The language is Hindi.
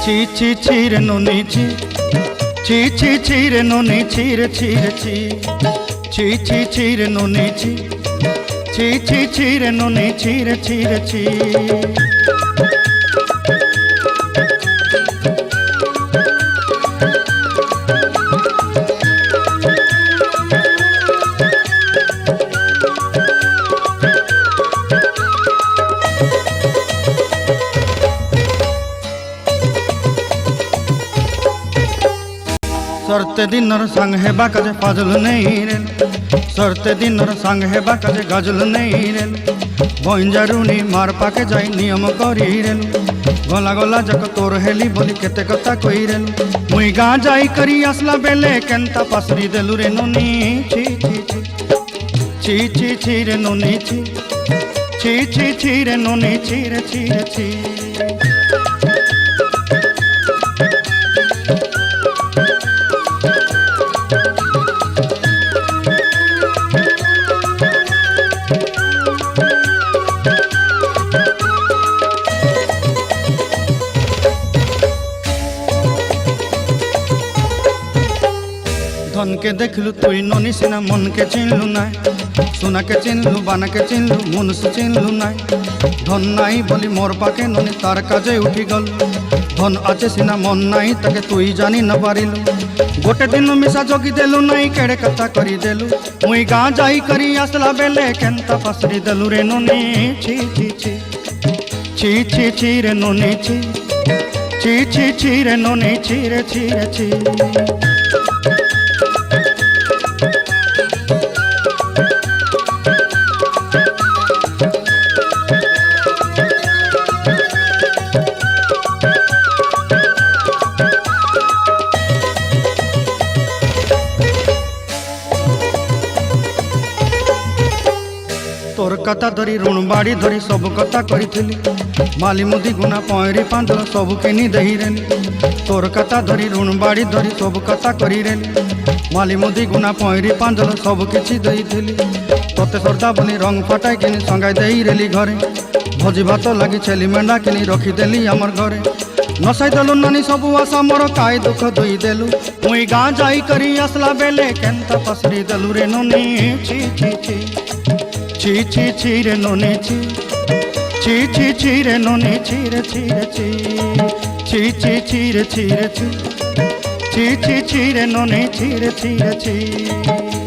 ছি ছি ছি রে নুনি ছি, ছি ছি ছি রে নুনি ছি রে ছি রে ছি, ছি ছি ছি রে নুনি ছি, ছি ছি ছি রে নুনি ছি রে ছি রে ছি। सरते दिनर संग हेबा काजे फाजल नहीं रे, सरते दिनर संग हेबा काजे गजल नहीं रे। बंजारुनी मार पाके जाई नियम करी रे, गला गला जक तोर हेली बोली केते कथा कई रे। मुई गाँ जाई करी आसला बेले केंता पासरी देलु रे नुनी छी छी छी, छी छी छी रे नुनी छी, छी छी छी रे नुनी छी रे छी रे छी। धन के देखलु तुई ननी सिना मन के चिन्हलु नाय, सोना के चिन्हलु बाना के चिन्हलु मुनुष चिन्हलु नाय। धन नाई बोली मोर पाके ननी तार काजे उठी गल, धन आचे सिना मन नाई ताके तुई जानी न पारिलु। गोटे दिन मिसा जोगी देलु नाई केड़े कथा करी देलु, मुई गाँ जाई करी आसला बेले केंता पासरी देलु रे ननी छी छी छी, छी छी छी रे ननी छी, छी छी छी रे ननी छी रे छी रे छी। तोर कथा धरी ऋण बाड़ी धरी सब कथा करी, माली मुदी गुना पहरी पांदल सब किनी दही रेली। तोर कथा धरी ऋण बाड़ी धरी सब कथा करी रेली, माली मुदी गुना पहरी पांदल सब किछि दही थी। तोते सरदा बोली रंग फटाई किनी संगाई देई रेली घरे, भोजी भात लगी छेली मेंढा किनी रखीदेली आमर घरे। नसाई देलु नानी सबु आशा मोर काय दुख दुई देलु, मुई गाँ जाई करी आसला बेले केंता पसरी देलु रे ननी छी छी छी, ची ची ची रे ननी ची, ची ची ची रे ननी ची रे ची रे ची, ची ची ची रे ची रे ची, ची ची ची रे ननी ची रे ची रे ची।